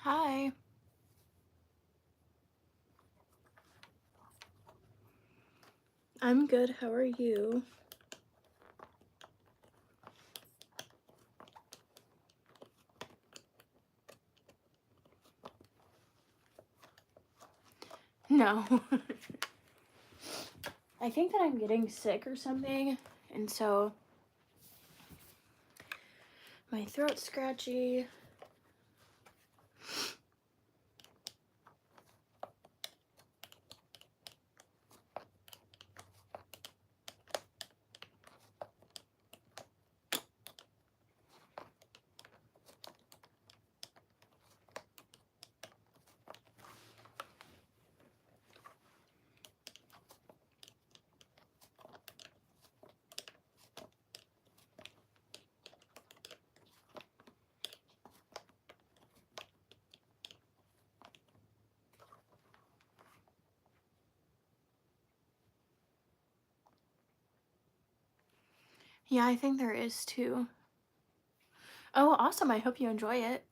Hi. I'm good. How are you? No. I think that I'm getting sick or something, and so my throat's scratchy. Yeah, I think there is too. Oh, awesome. I hope you enjoy it.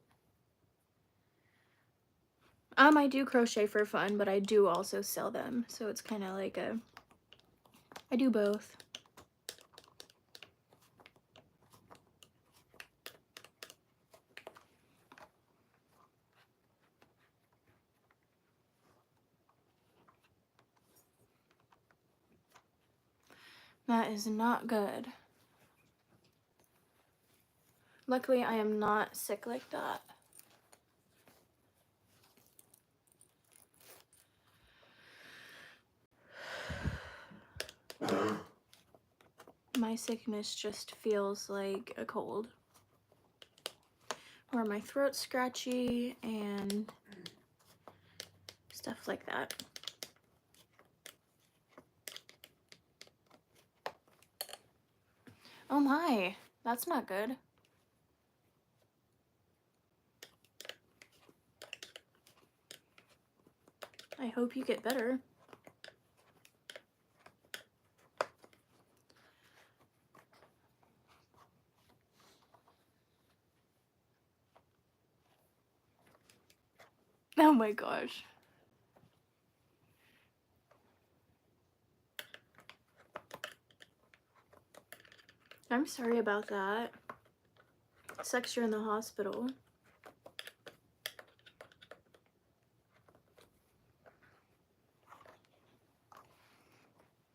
I do crochet for fun, but I do also sell them, so it's kind of like I do both. That is not good. Luckily, I am not sick like that. My sickness just feels like a cold. Or my throat's scratchy and stuff like that. Oh my, that's not good. I hope you get better. Oh my gosh. I'm sorry about that. Sucks you're in the hospital.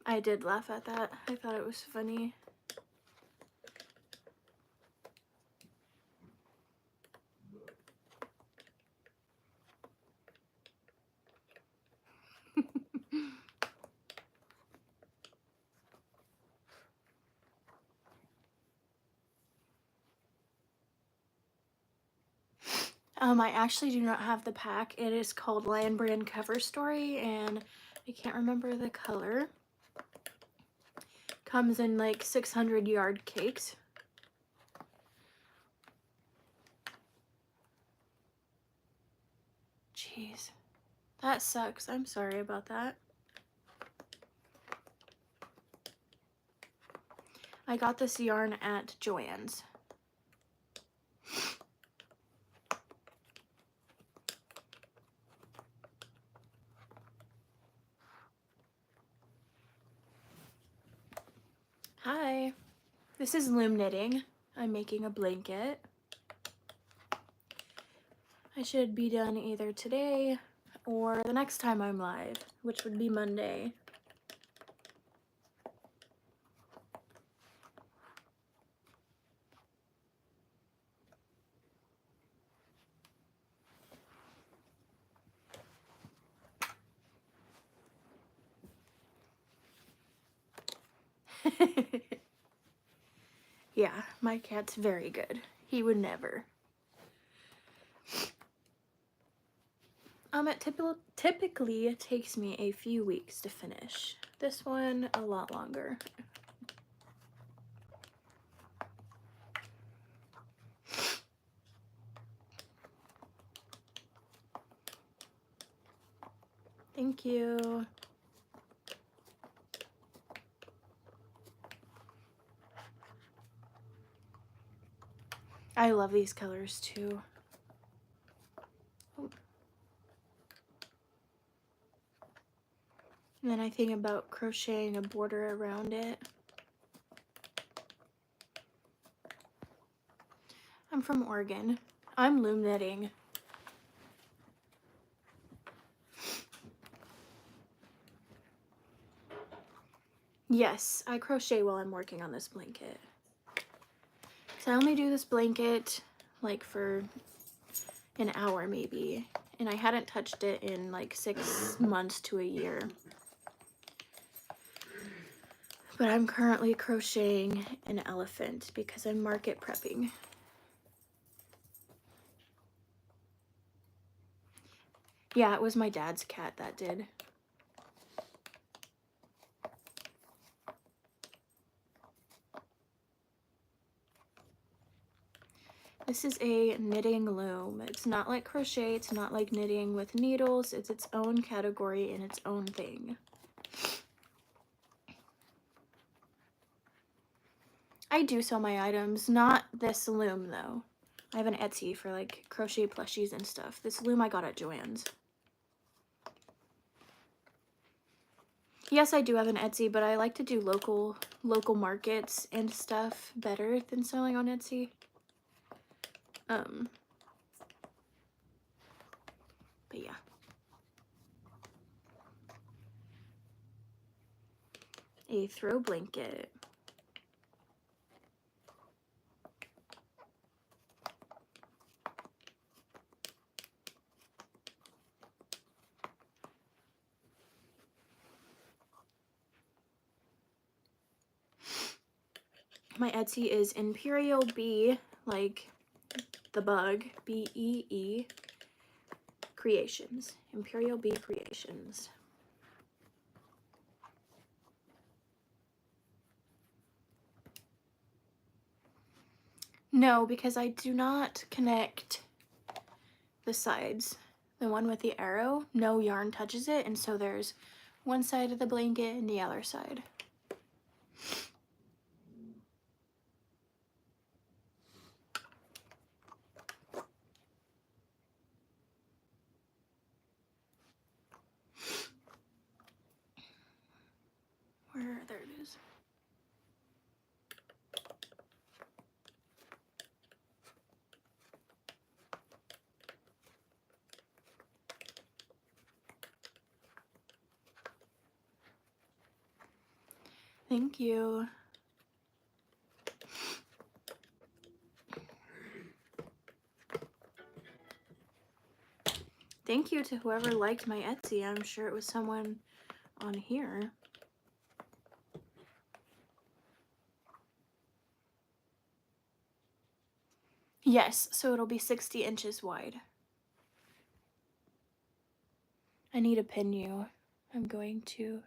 I did laugh at that. I thought it was funny. I actually do not have the pack. It is called Lion Brand Cover Story, and I can't remember the color. Comes in like 600 yard cakes. Jeez. That sucks. I'm sorry about that. I got this yarn at Joann's. Hi. This is Loom Knitting. I'm making a blanket. I should be done either today or the next time I'm live, which would be Monday. Yeah, my cat's very good. He would never. Typically it takes me a few weeks to finish. This one, a lot longer. Thank you. I love these colors too. then I think about crocheting a border around it. I'm from Oregon. I'm loom knitting. Yes, I crochet while I'm working on this blanket. So I only do this blanket like for an hour maybe, and I hadn't touched it in like 6 months to a year. But I'm currently crocheting an elephant because I'm market prepping. Yeah, it was my dad's cat that did. This is a knitting loom. It's not like crochet, it's not like knitting with needles. It's its own category and its own thing. I do sell my items, not this loom though. I have an Etsy for like crochet plushies and stuff. This loom I got at Joann's. Yes, I do have an Etsy, but I like to do local markets and stuff better than selling on Etsy. But yeah. A throw blanket. My Etsy is Imperial Bee, like the bug, B-E-E, Creations. Imperial Bee Creations. No, because I do not connect the sides. The one with the arrow, no yarn touches it, and so there's one side of the blanket and the other side. There it is. Thank you. Thank you to whoever liked my Etsy. I'm sure it was someone on here. Yes, so it'll be 60 inches wide. I need to pin you. I'm going to,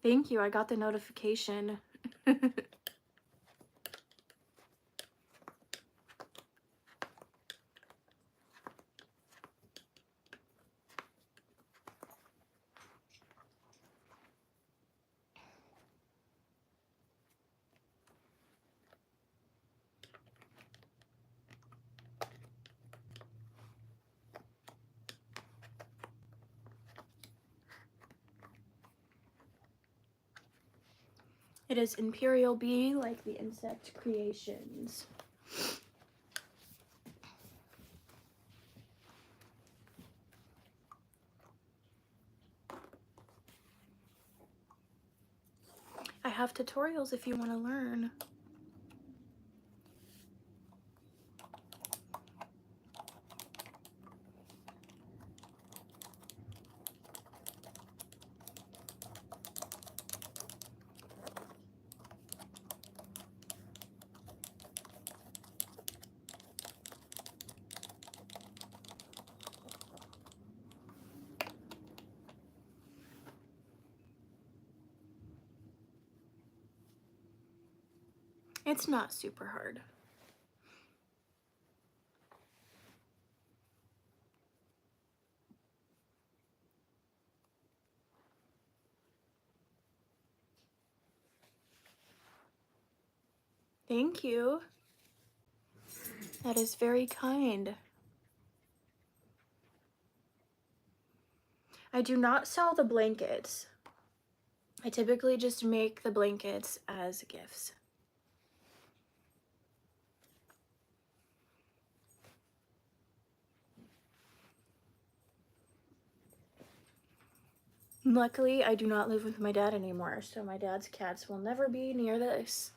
Thank you, I got the notification. It is Imperial Bee, like the insect creations. I have tutorials if you want to learn. It's not super hard. Thank you. That is very kind. I do not sell the blankets. I typically just make the blankets as gifts. Luckily, I do not live with my dad anymore, so my dad's cats will never be near this.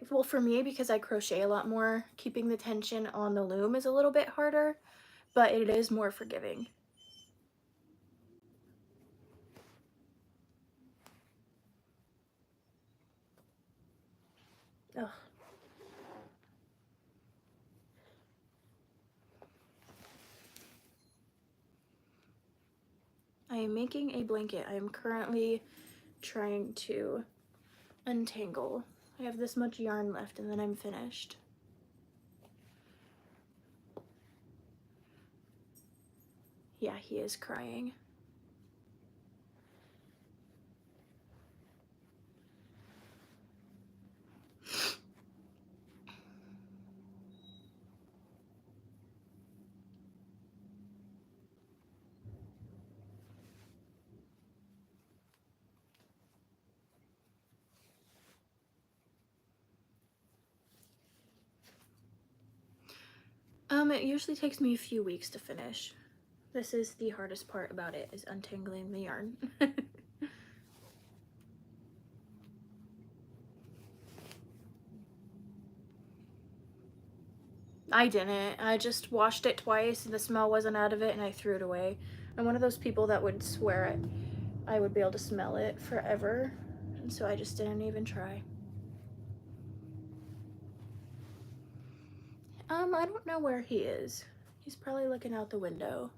Well, for me, because I crochet a lot more, keeping the tension on the loom is a little bit harder, but it is more forgiving. Ugh. I am making a blanket. I am currently trying to untangle. I have this much yarn left and then I'm finished. Yeah, he is crying. It usually takes me a few weeks to finish. This is the hardest part about it, is untangling the yarn. I didn't. I just washed it twice and the smell wasn't out of it and I threw it away. I'm one of those people that would swear I would be able to smell it forever, and so I just didn't even try. I don't know where he is. He's probably looking out the window.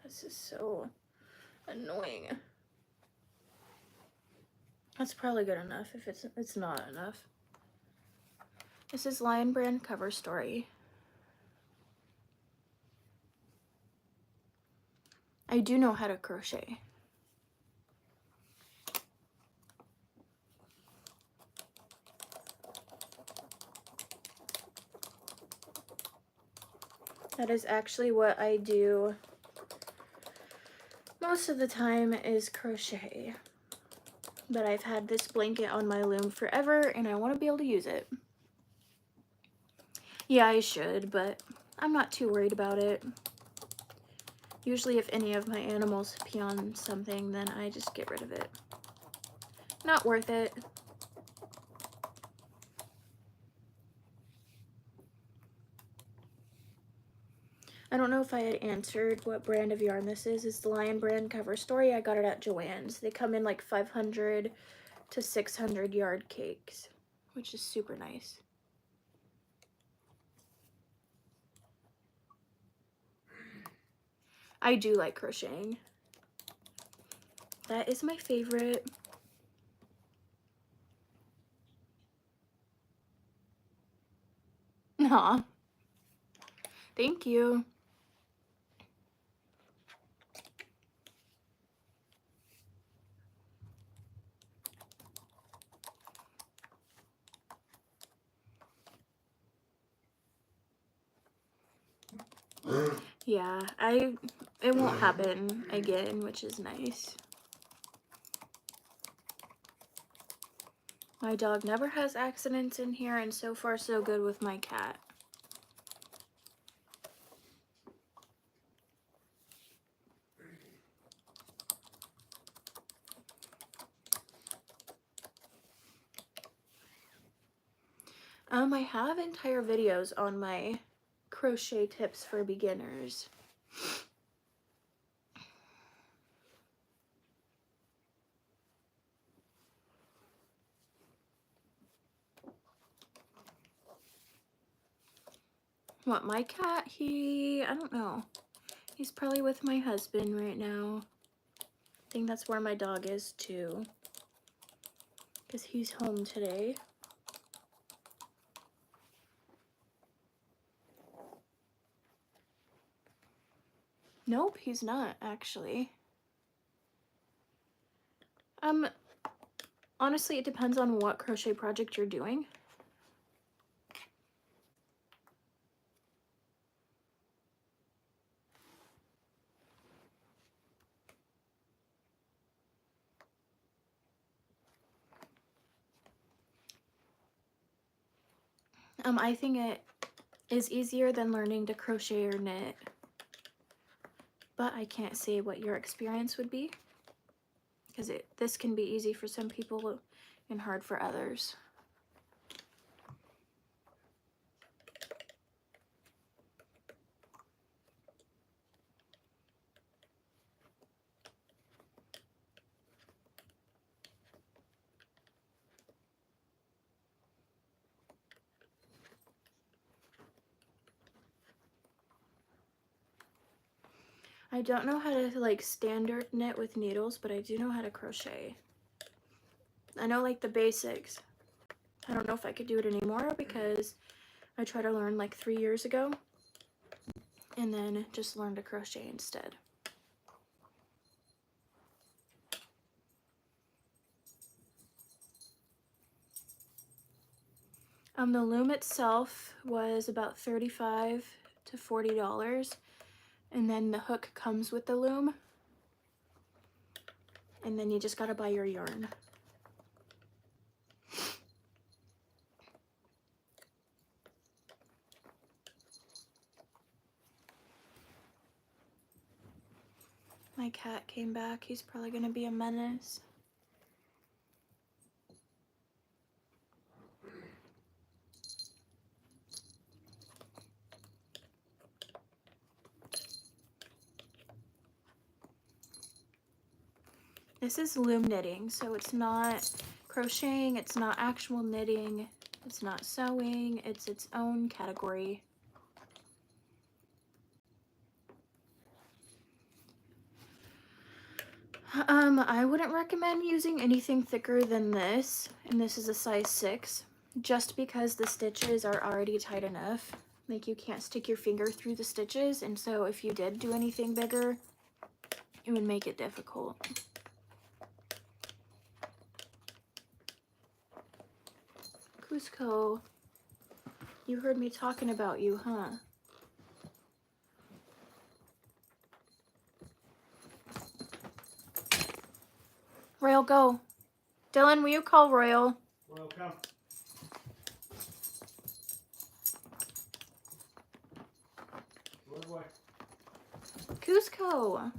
This is so annoying. That's probably good enough if it's not enough. This is Lion Brand cover story. I do know how to crochet. That is actually what I do most of the time, is crochet. But I've had this blanket on my loom forever and I want to be able to use it. Yeah, I should, but I'm not too worried about it. Usually if any of my animals pee on something, then I just get rid of it. Not worth it. I don't know if I had answered what brand of yarn this is. It's the Lion Brand cover story. I got it at Joann's. They come in like 500 to 600 yard cakes, which is super nice. I do like crocheting. That is my favorite. Aw. Thank you. Yeah, it won't happen again, which is nice. My dog never has accidents in here, and so far so good with my cat. I have entire videos on my crochet tips for beginners. What, my cat? I don't know. He's probably with my husband right now. think that's where my dog is too, because he's home today. Nope, he's not actually. Honestly, it depends on what crochet project you're doing. I think it is easier than learning to crochet or knit, but I can't say what your experience would be, because this can be easy for some people and hard for others. I don't know how to like standard knit with needles, but I do know how to crochet. I know like the basics. I don't know if I could do it anymore because I tried to learn like 3 years ago and then just learned to crochet instead. The loom itself was about $35 to $40, and then the hook comes with the loom, and then you just gotta buy your yarn. My cat came back. He's probably gonna be a menace. This is loom knitting, so it's not crocheting, it's not actual knitting, it's not sewing, it's its own category. I wouldn't recommend using anything thicker than this, and this is a size 6, just because the stitches are already tight enough. Like, you can't stick your finger through the stitches, and so if you did do anything bigger, it would make it difficult. Cusco, you heard me talking about you, huh? Royal, go. Dylan, will you call Royal? Royal, come. Good boy. Cusco.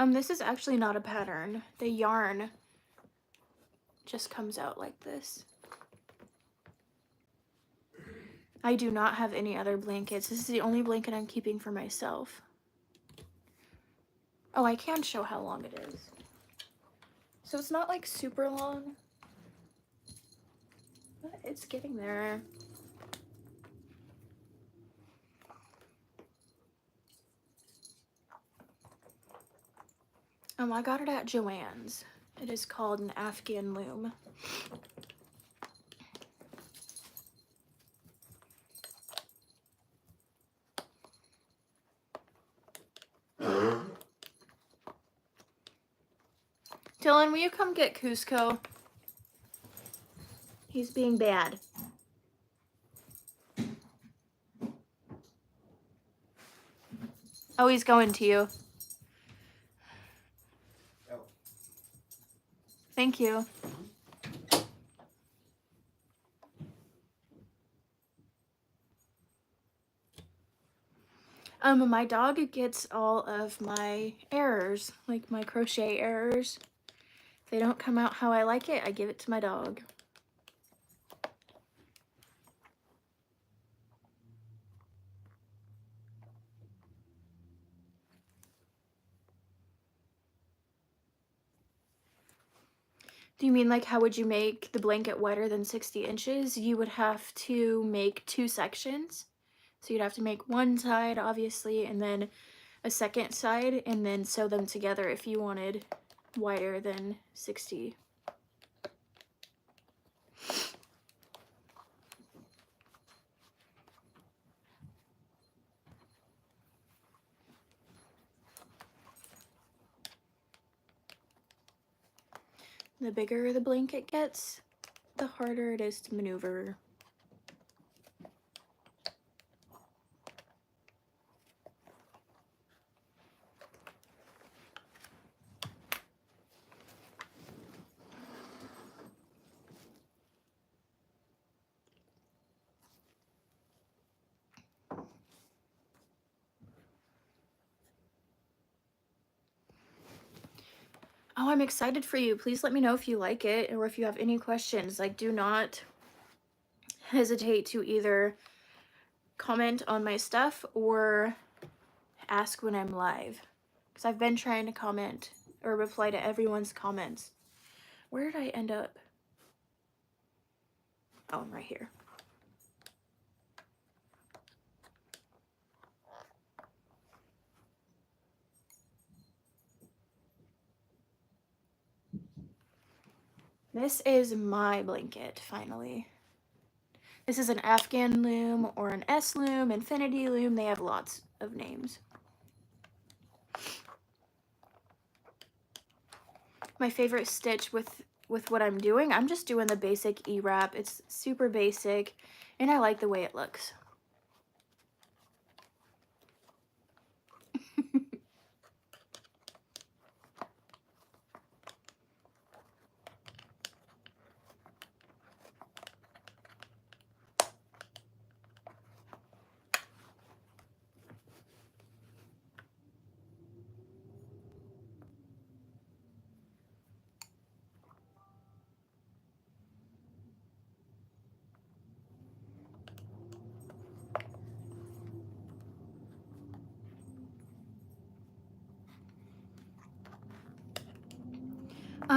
This is actually not a pattern. The yarn just comes out like this. I do not have any other blankets. This is the only blanket I'm keeping for myself. Oh, I can show how long it is. So it's not like super long, but it's getting there. I got it at Joann's. It is called an Afghan loom. Dylan, will you come get Cusco? He's being bad. Oh, he's going to you. Oh. Thank you. My dog gets all of my errors, like my crochet errors. If they don't come out how I like it, I give it to my dog. Do you mean like how would you make the blanket wider than 60 inches? You would have to make 2 sections. So you'd have to make one side, obviously, and then a second side, and then sew them together if you wanted wider than 60. The bigger the blanket gets, the harder it is to maneuver. Oh, I'm excited for you. Please let me know if you like it or if you have any questions. Like, do not hesitate to either comment on my stuff or ask when I'm live. Because I've been trying to comment or reply to everyone's comments. Where did I end up? Oh, I'm right here. This is my blanket, finally. This is an Afghan loom or an S loom, infinity loom. They have lots of names. My favorite stitch with what I'm doing, I'm just doing the basic E-wrap. It's super basic, and I like the way it looks.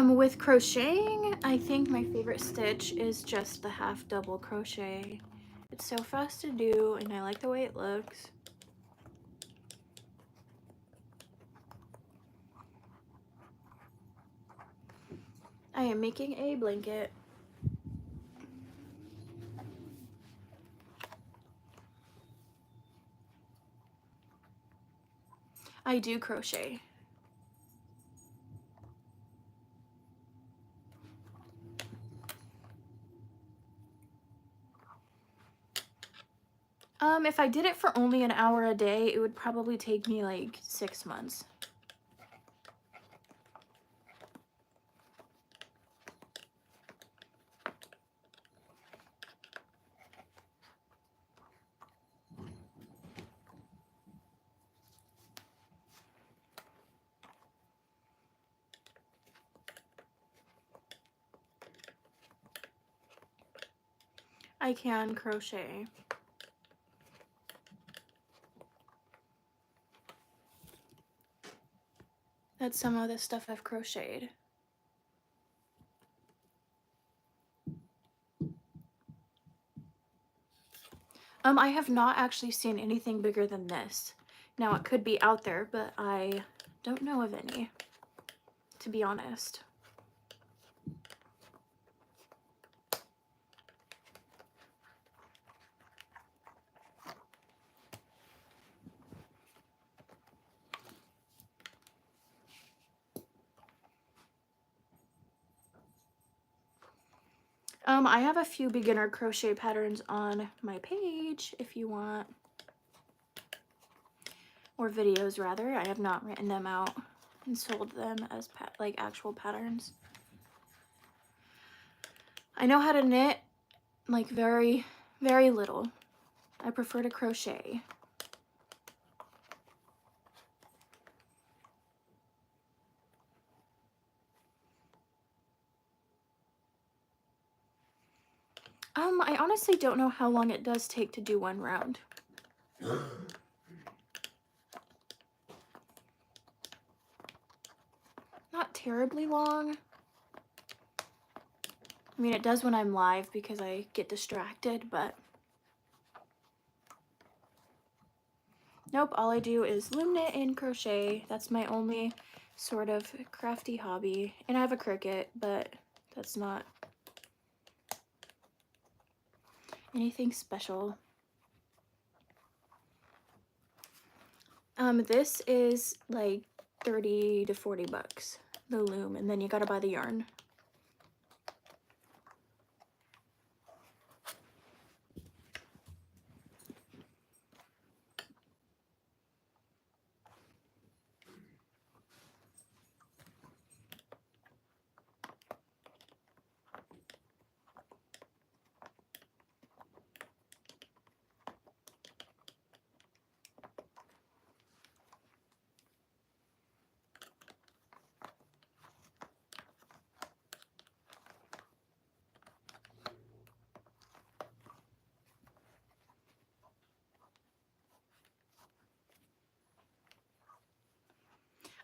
With crocheting, I think my favorite stitch is just the half double crochet. It's so fast to do, and I like the way it looks. I am making a blanket. I do crochet. If I did it for only an hour a day, it would probably take me like 6 months. I can crochet. That's some of the stuff I've crocheted. I have not actually seen anything bigger than this. Now, it could be out there, but I don't know of any, to be honest. I have a few beginner crochet patterns on my page if you want, or videos rather. I have not written them out and sold them as like actual patterns. I know how to knit, like very, very little. I prefer to crochet. I honestly don't know how long it does take to do one round. Not terribly long. I mean, it does when I'm live because I get distracted, but Nope, all I do is loom knit and crochet. That's my only sort of crafty hobby. And I have a Cricut, but that's not anything special. This is like 30 to 40 bucks, the loom, and then you gotta buy the yarn.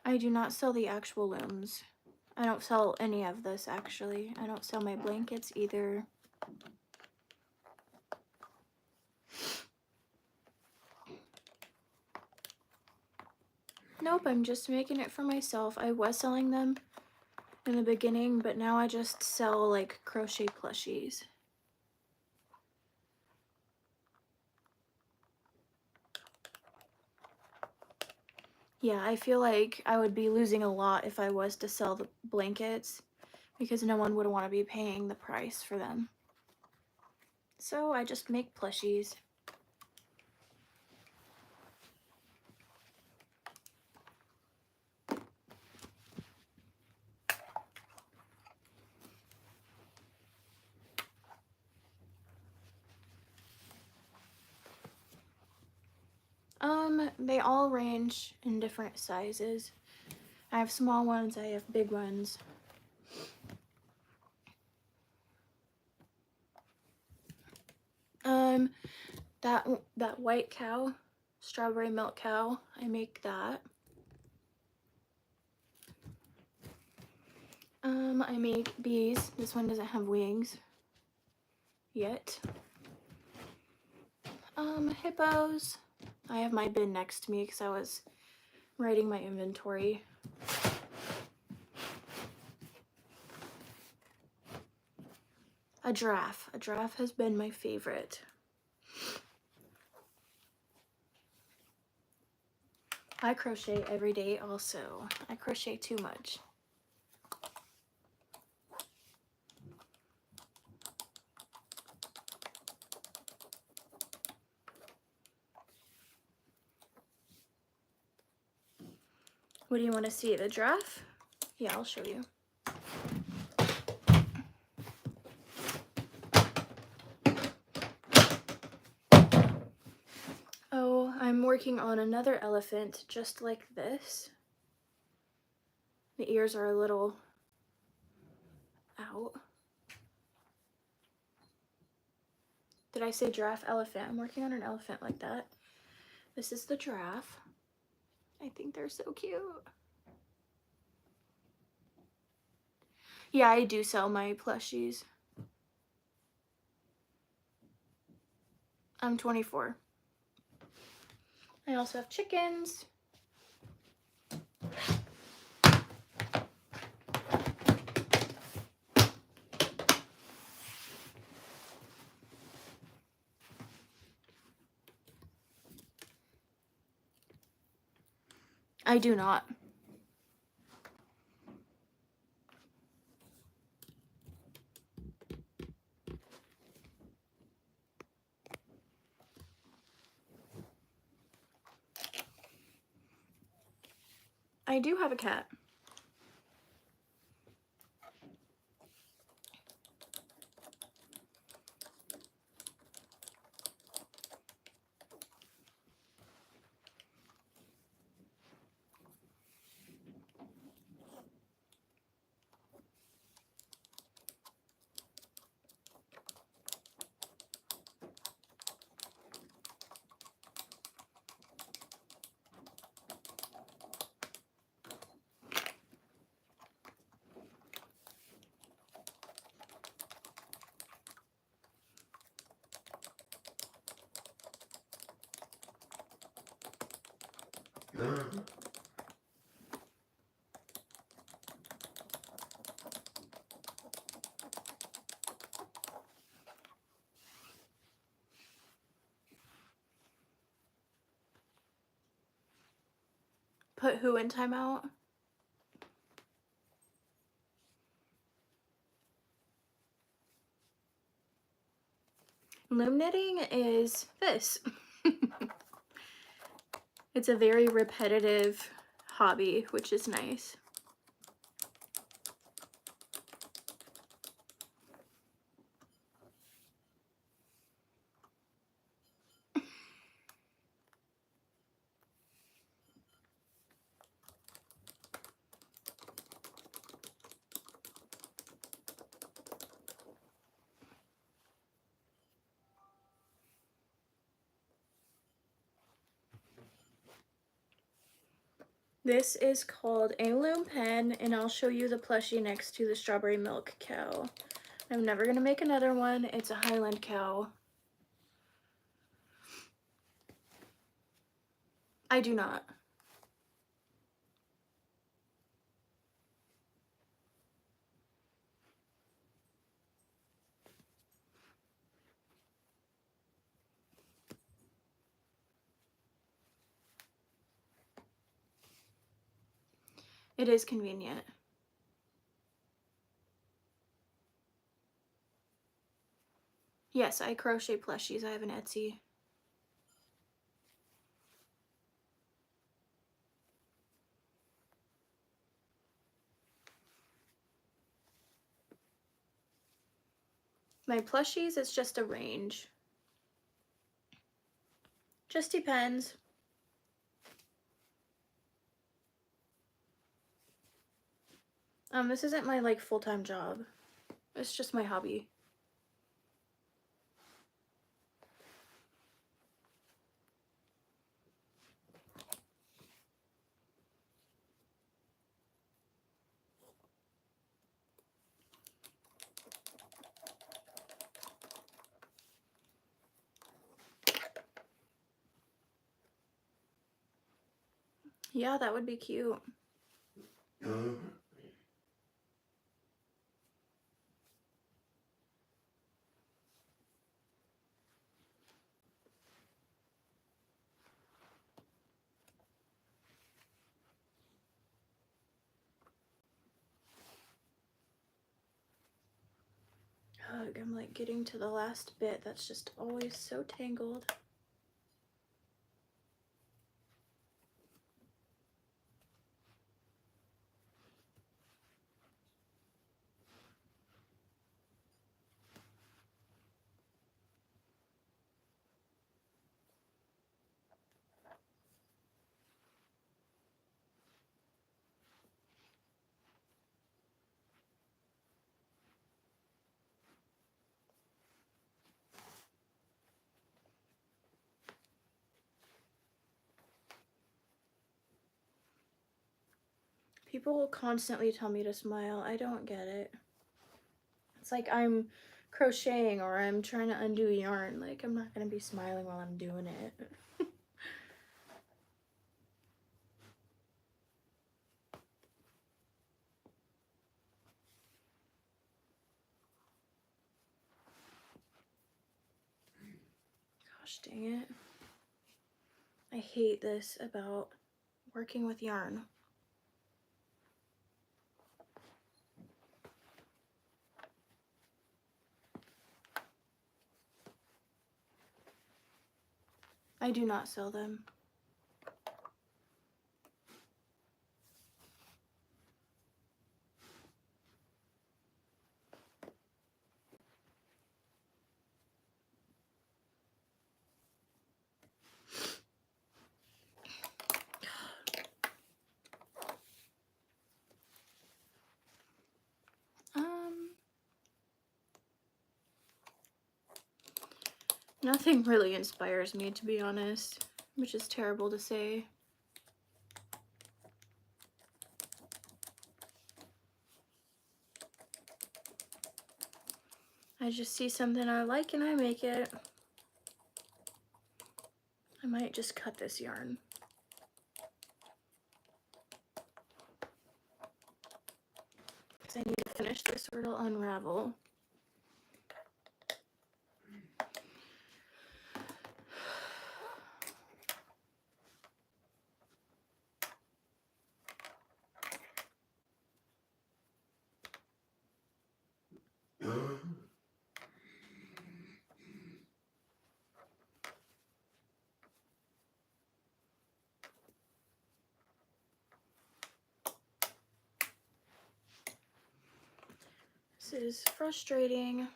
I do not sell the actual looms. I don't sell any of this, actually. I don't sell my blankets either. Nope, I'm just making it for myself. I was selling them in the beginning, but now I just sell like crochet plushies. Yeah, I feel like I would be losing a lot if I was to sell the blankets because no one would want to be paying the price for them. So I just make plushies. They all range in different sizes. I have small ones, I have big ones. That white cow, strawberry milk cow, I make that. I make bees. This one doesn't have wings yet. Hippos. I have my bin next to me because I was writing my inventory. A giraffe. A giraffe has been my favorite. I crochet every day also. I crochet too much. What do you want to see? The giraffe? Yeah, I'll show you. Oh, I'm working on another elephant just like this. The ears are a little out. Did I say giraffe, elephant? I'm working on an elephant like that. This is the giraffe. I think they're so cute. Yeah, I do sell my plushies. I'm 24. I also have chickens. I do not. I do have a cat. Put who in timeout? Loom knitting is this. It's a very repetitive hobby, which is nice. This is called a Loom pen, and I'll show you the plushie next to the strawberry milk cow. I'm never gonna make another one. It's a Highland cow. I do not. It is convenient. Yes, I crochet plushies. I have an Etsy. My plushies, it's just a range. Just depends. This isn't my like full-time job. It's just my hobby. Yeah, that would be cute. Ugh, I'm like getting to the last bit. That's just always so tangled. People will constantly tell me to smile. I don't get it. It's like I'm crocheting or I'm trying to undo yarn. Like, I'm not gonna be smiling while I'm doing it. Gosh dang it. I hate this about working with yarn. I do not sell them. Nothing really inspires me, to be honest, which is terrible to say. I just see something I like and I make it. I might just cut this yarn. Because I need to finish this or it'll unravel. This is frustrating.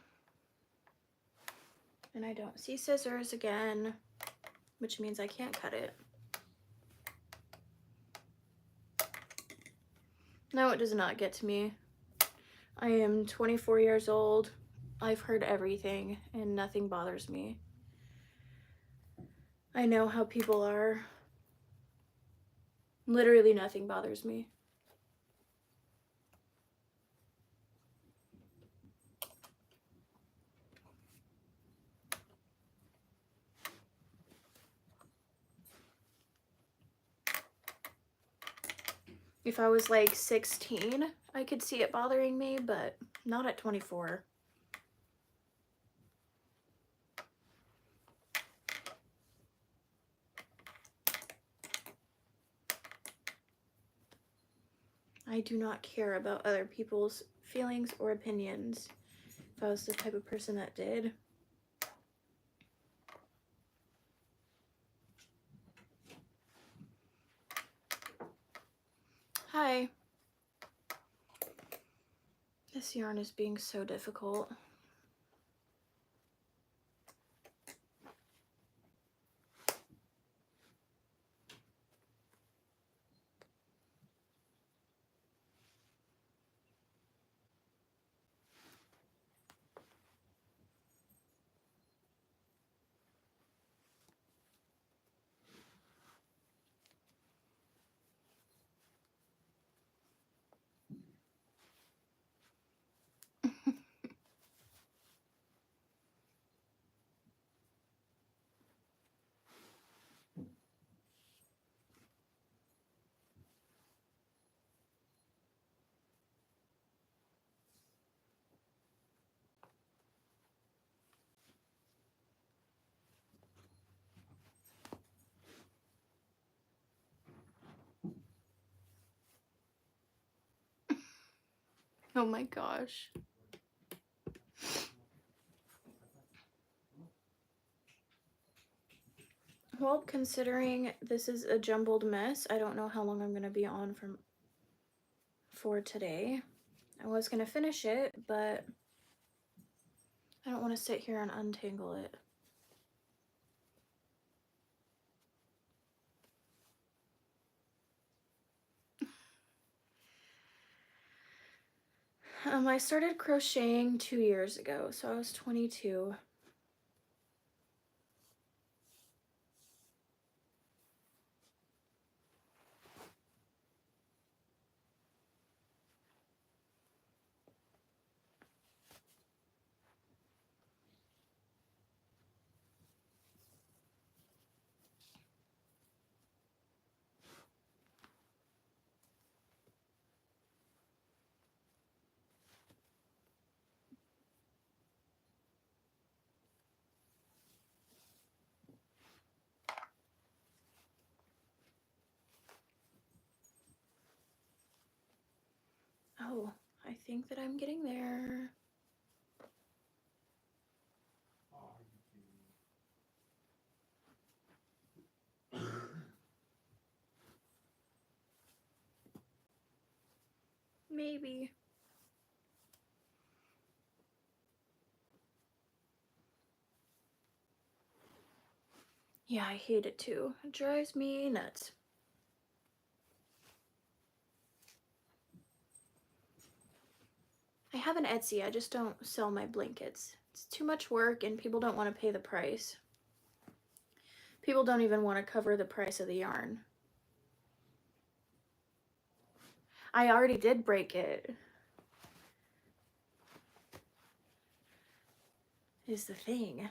And I don't see scissors again, which means I can't cut it. No, it does not get to me. I am 24 years old. I've heard everything and nothing bothers me. I know how people are. Literally nothing bothers me. If I was like 16, I could see it bothering me, but not at 24. I do not care about other people's feelings or opinions. If I was the type of person that did. Hi. This yarn is being so difficult. Oh my gosh. Well, considering this is a jumbled mess, I don't know how long I'm going to be on for today. I was going to finish it, but I don't want to sit here and untangle it. I started crocheting 2 years ago, so I was 22. Oh, I think that I'm getting there. Maybe. Yeah, I hate it too. It drives me nuts. I have an Etsy, I just don't sell my blankets. It's too much work and people don't want to pay the price. People don't even want to cover the price of the yarn. I already did break it. Is the thing.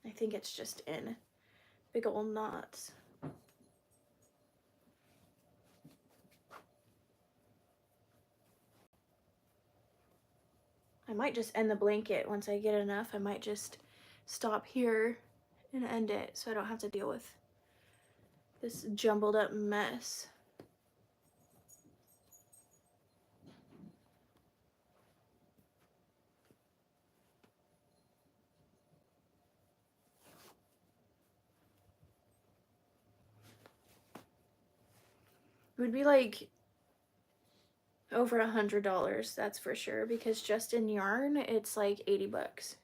I think it's just in big old knots. I might just end the blanket once I get enough. I might just stop here and end it so I don't have to deal with this jumbled up mess. It would be like over $100, that's for sure, because just in yarn, it's like 80 bucks.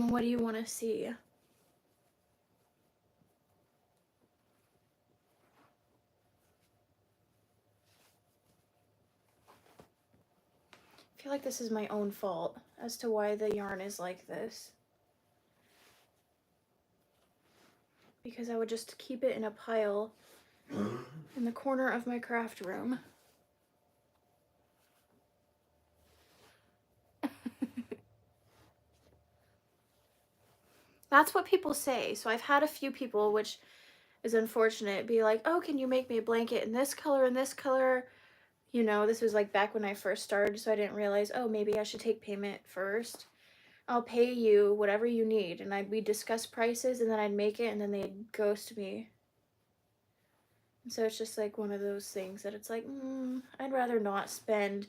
What do you want to see? I feel like this is my own fault as to why the yarn is like this. Because I would just keep it in a pile in the corner of my craft room. That's what people say. So I've had a few people, which is unfortunate, be like, oh, can you make me a blanket in this color and this color? You know, this was like back when I first started, so I didn't realize, oh, maybe I should take payment first. I'll pay you whatever you need. And we'd discuss prices, and then I'd make it, and then they'd ghost me. And so it's just like one of those things that it's like, I'd rather not spend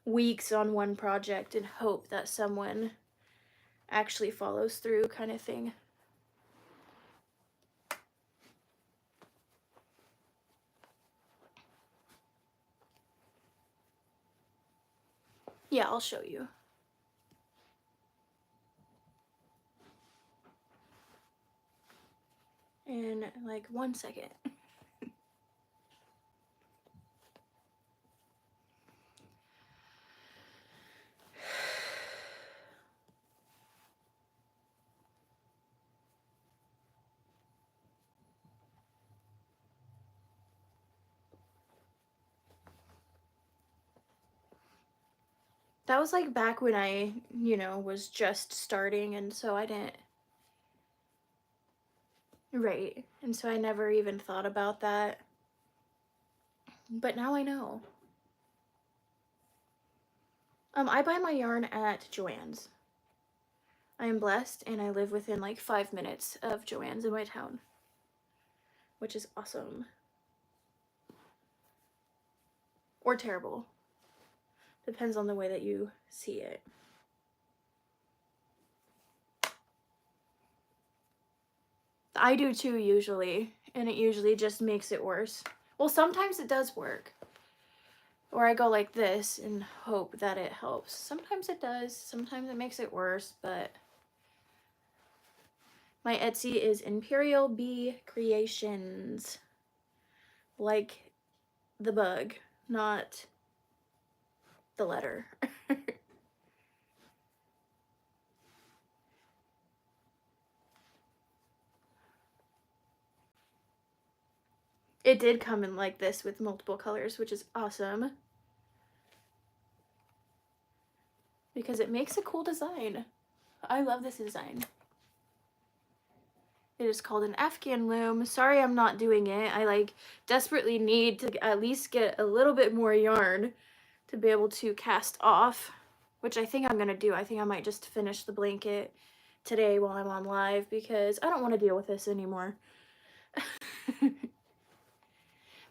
weeks on one project and hope that someone actually follows through, kind of thing. Yeah, I'll show you. In like 1 second. That was like back when I, was just starting, and so I didn't. Right. And so I never even thought about that. But now I know. I buy my yarn at Joann's. I am blessed, and I live within like 5 minutes of Joann's in my town, which is awesome. Or terrible. Depends on the way that you see it. I do too, usually, and it usually just makes it worse. Well, sometimes it does work. Or I go like this and hope that it helps. Sometimes it does, sometimes it makes it worse, but my Etsy is Imperial Bee Creations. Like the bug, not the letter. It did come in like this with multiple colors, which is awesome. Because it makes a cool design. I love this design. It is called an Afghan loom. Sorry I'm not doing it. I like desperately need to at least get a little bit more yarn to be able to cast off, which I think I'm gonna do. I think I might just finish the blanket today while I'm on live because I don't want to deal with this anymore.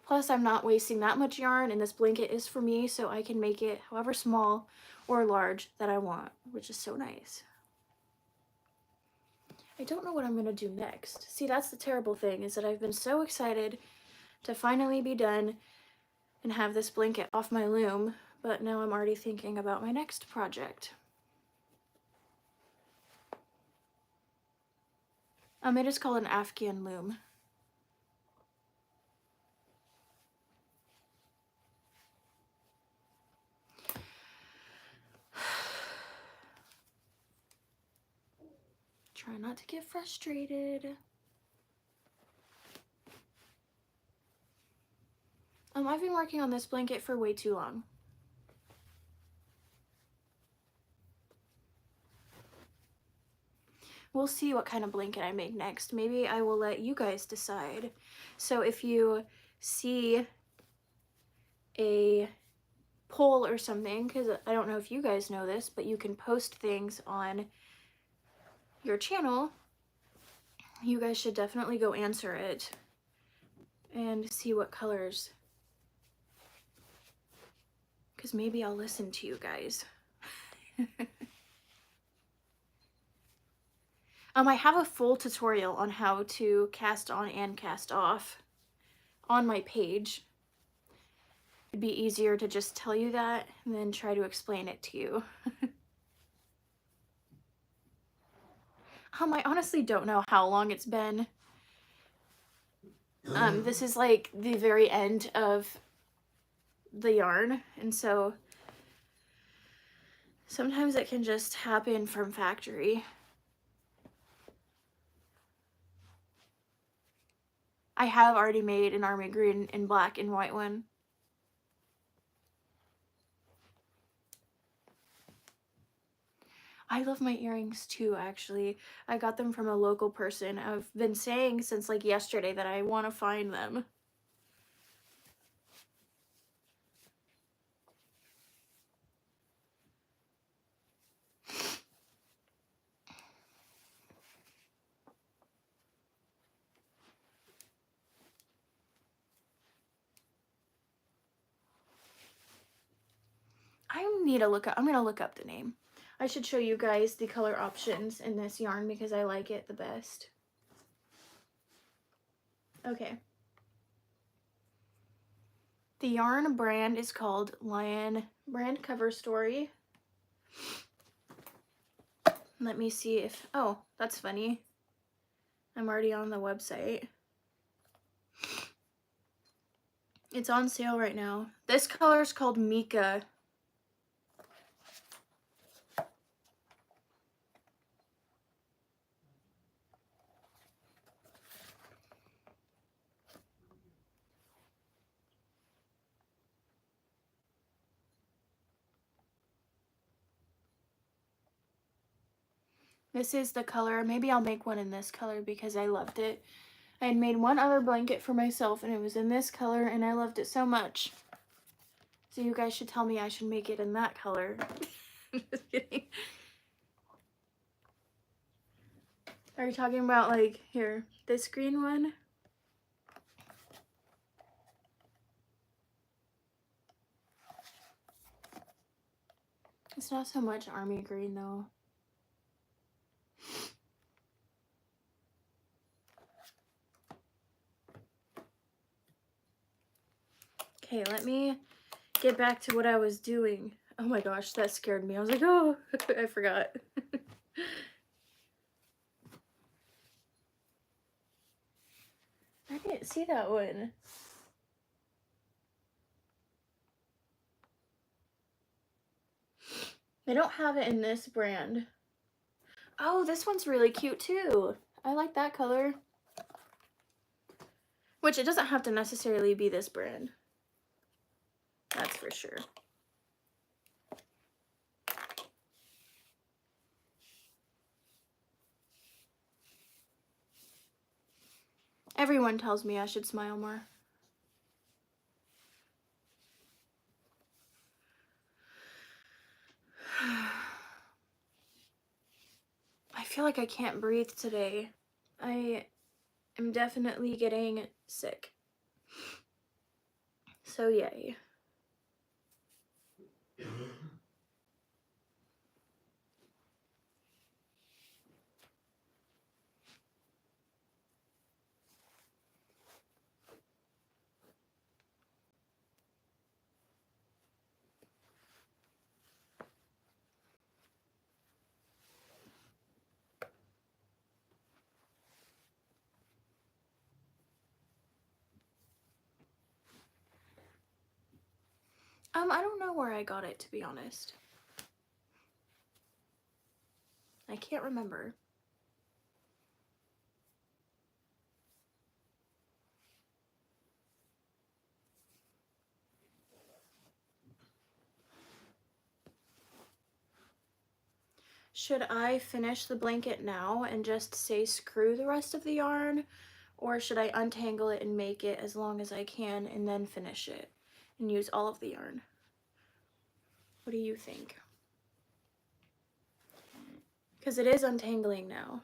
Plus, I'm not wasting that much yarn, and this blanket is for me, so I can make it however small or large that I want, which is so nice. I don't know what I'm going to do next. See, that's the terrible thing, is that I've been so excited to finally be done and have this blanket off my loom, but now I'm already thinking about my next project. It is called an Afghan loom. Try not to get frustrated. I've been working on this blanket for way too long. We'll see what kind of blanket I make next. Maybe I will let you guys decide. So if you see a poll or something, because I don't know if you guys know this, but you can post things on your channel, you guys should definitely go answer it and see what colors because maybe I'll listen to you guys. I have a full tutorial on how to cast on and cast off on my page. It'd be easier to just tell you that and then try to explain it to you. I honestly don't know how long it's been. This is like the very end of the yarn, and so sometimes it can just happen from factory. I have already made an army green and black and white one. I love my earrings too, actually. I got them from a local person. I've been saying since like yesterday that I want to find them. I'm gonna look up the name. I should show you guys the color options in this yarn because I like it the best. Okay. The yarn brand is called Lion Brand Cover Story. Let me see if, oh, that's funny. I'm already on the website. It's on sale right now. This color is called Mika. This is the color. Maybe I'll make one in this color because I loved it. I had made one other blanket for myself and it was in this color and I loved it so much. So you guys should tell me I should make it in that color. Just kidding. Are you talking about like, here, this green one? It's not so much army green though. Okay, let me get back to what I was doing. Oh my gosh, that scared me. I was like, oh, I forgot. I didn't see that one. They don't have it in this brand. Oh, this one's really cute too. I like that color. Which it doesn't have to necessarily be this brand. That's for sure. Everyone tells me I should smile more. I feel like I can't breathe today. I am definitely getting sick. So yay. I don't know where I got it, to be honest. I can't remember. Should I finish the blanket now and just say screw the rest of the yarn? Or should I untangle it and make it as long as I can and then finish it and use all of the yarn? What do you think? Because it is untangling now.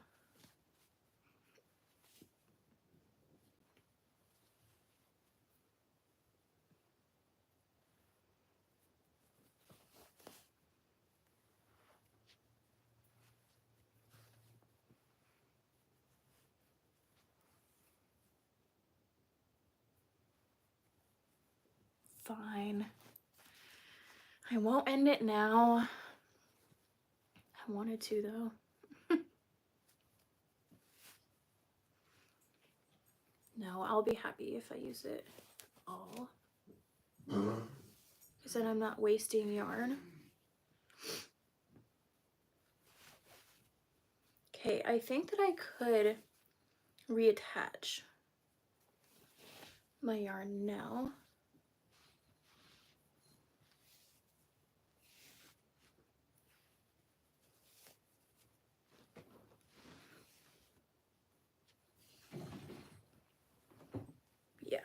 fine. I won't end it now. I wanted to though. No, I'll be happy if I use it all. Because then I'm not wasting yarn. Okay, I think that I could reattach my yarn now. Yeah.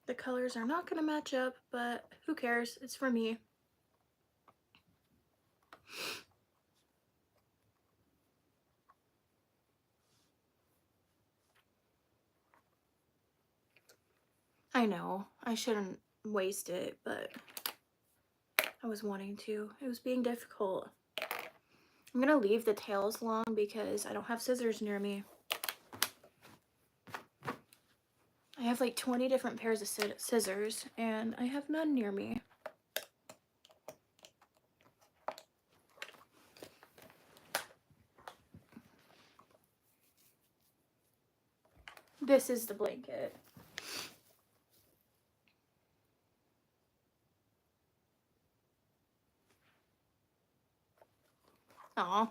The colors are not going to match up, but who cares? It's for me. I know, I shouldn't waste it, but I was wanting to. It was being difficult. I'm gonna leave the tails long because I don't have scissors near me. I have like 20 different pairs of scissors and I have none near me. This is the blanket. Aw.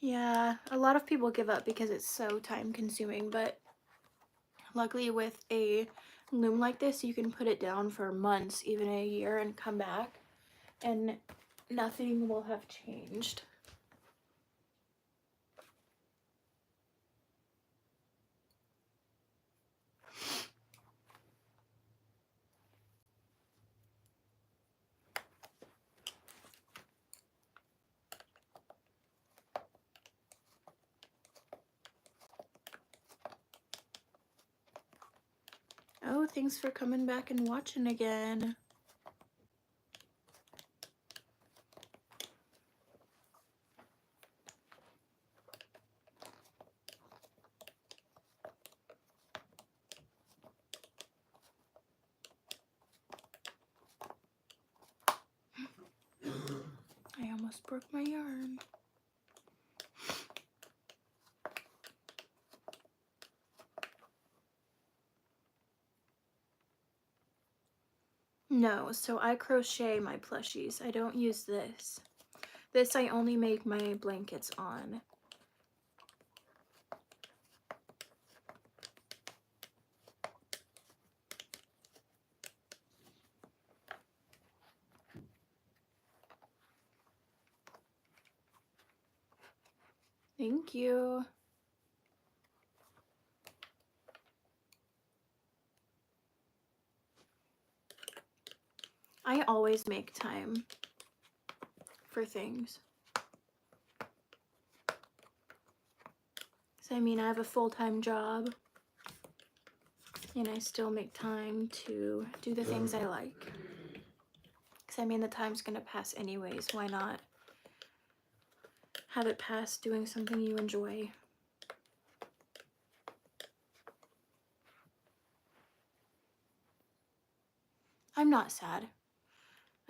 Yeah, a lot of people give up because it's so time consuming, but luckily with a loom like this, you can put it down for months, even a year, and come back and nothing will have changed. Oh, thanks for coming back and watching again. I almost broke my yarn. No, so I crochet my plushies. I don't use this. This I only make my blankets on. Thank you. I always make time for things. So I mean, I have a full-time job and I still make time to do the things I like. Because I mean, the time's gonna pass anyways. Why not have it pass doing something you enjoy? I'm not sad.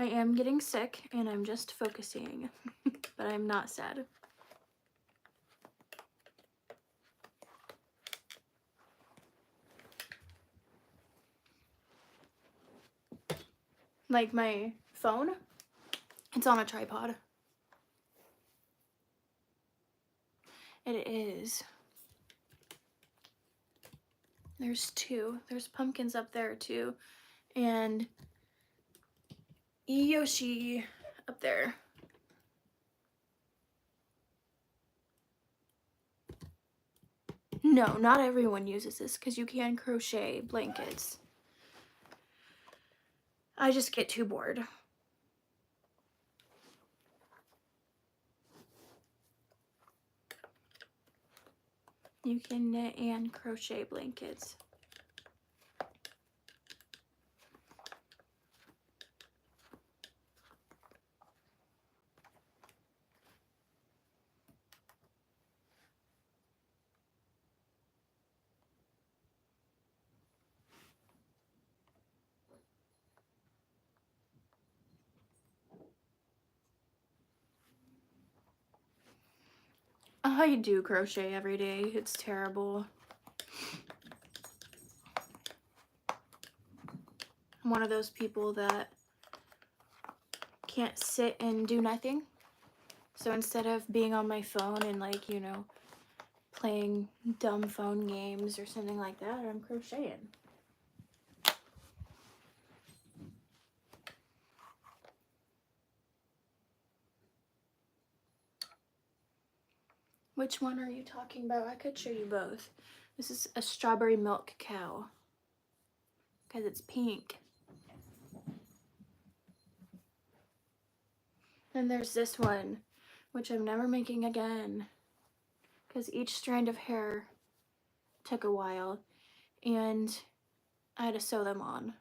I am getting sick and I'm just focusing, but I'm not sad. Like my phone, it's on a tripod. It is. There's two. There's pumpkins up there too. And Yoshi up there. No, not everyone uses this because you can crochet blankets. I just get too bored. You can knit and crochet blankets. I do crochet every day. It's terrible. I'm one of those people that can't sit and do nothing. So instead of being on my phone and like, you know, playing dumb phone games or something like that, I'm crocheting. Which one are you talking about? I could show you both. This is a strawberry milk cow because it's pink. And there's this one, which I'm never making again because each strand of hair took a while and I had to sew them on.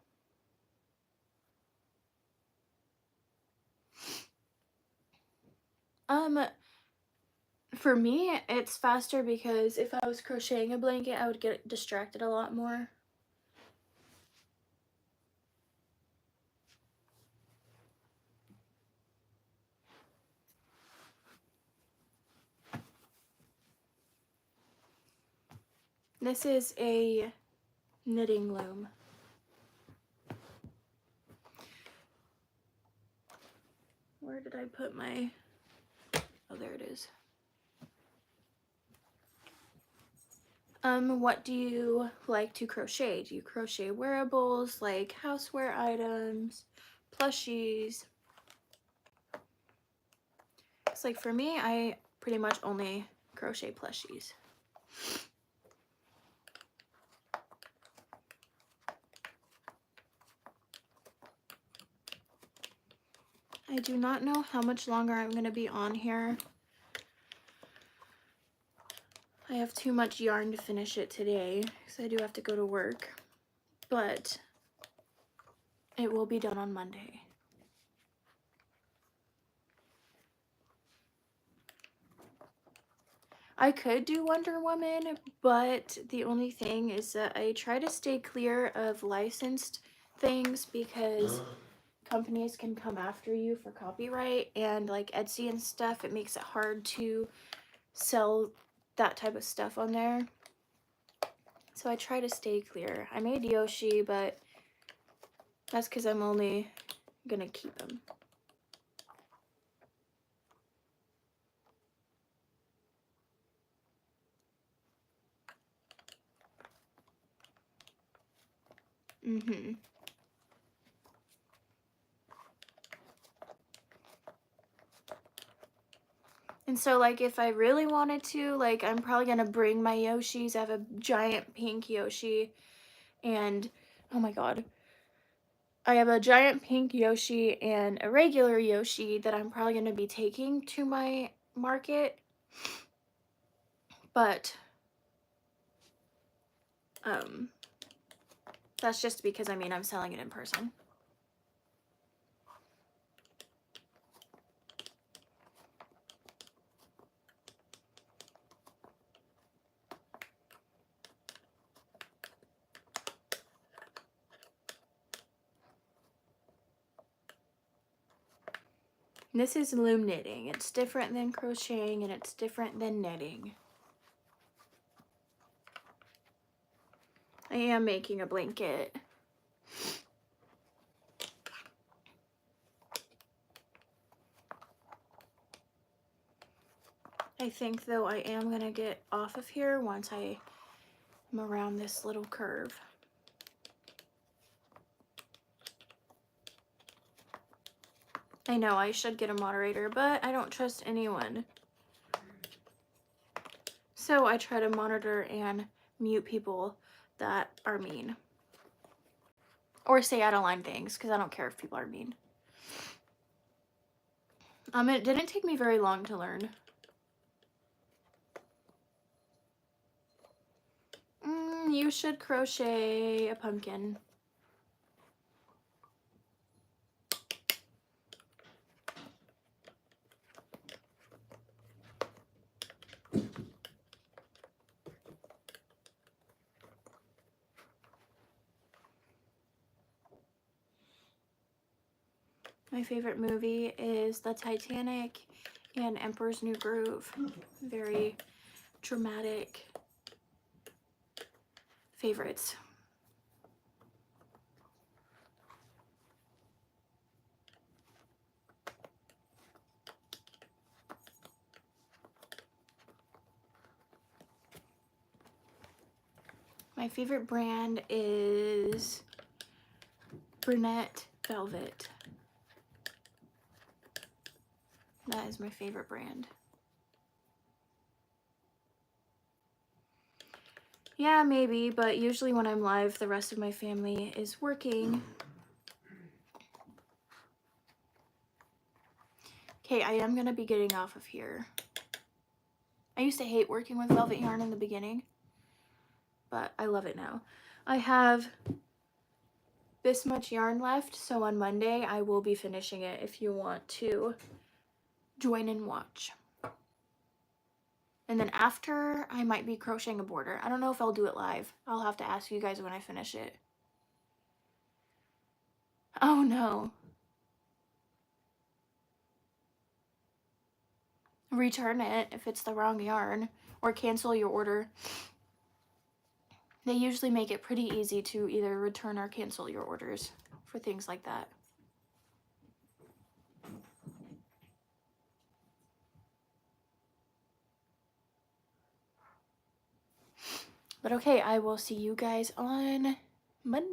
For me, it's faster because if I was crocheting a blanket, I would get distracted a lot more. This is a knitting loom. Where did I put my... Oh, there it is. What do you like to crochet? Do you crochet wearables like houseware items, plushies? It's like for me, I pretty much only crochet plushies. I do not know how much longer I'm going to be on here. I have too much yarn to finish it today because I do have to go to work, but it will be done on Monday. I could do Wonder Woman, but the only thing is that I try to stay clear of licensed things because companies can come after you for copyright, and like Etsy and stuff, it makes it hard to sell that type of stuff on there. So I try to stay clear. I made Yoshi, but that's because I'm only gonna keep him. And so, like, if I really wanted to, like, I'm probably gonna bring my Yoshis. I have a giant pink Yoshi, and, oh my god. I have a giant pink Yoshi and a regular Yoshi that I'm probably gonna be taking to my market. But, that's just because, I mean, I'm selling it in person. This is loom knitting. It's different than crocheting and it's different than knitting. I am making a blanket. I think though I am gonna get off of here once I am around this little curve. I know I should get a moderator, but I don't trust anyone. So I try to monitor and mute people that are mean. Or say out of line things, because I don't care if people are mean. It didn't take me very long to learn. You should crochet a pumpkin. My favorite movie is The Titanic and Emperor's New Groove. Very dramatic favorites. My favorite brand is Brunette Velvet. That is my favorite brand. Yeah, maybe, but usually when I'm live, the rest of my family is working. Okay, I am gonna be getting off of here. I used to hate working with velvet yarn in the beginning, but I love it now. I have this much yarn left, so on Monday I will be finishing it if you want to join and watch. And then after, I might be crocheting a border. I don't know if I'll do it live. I'll have to ask you guys when I finish it. Oh no. Return it if it's the wrong yarn, or cancel your order. They usually make it pretty easy to either return or cancel your orders for things like that. But okay, I will see you guys on Monday.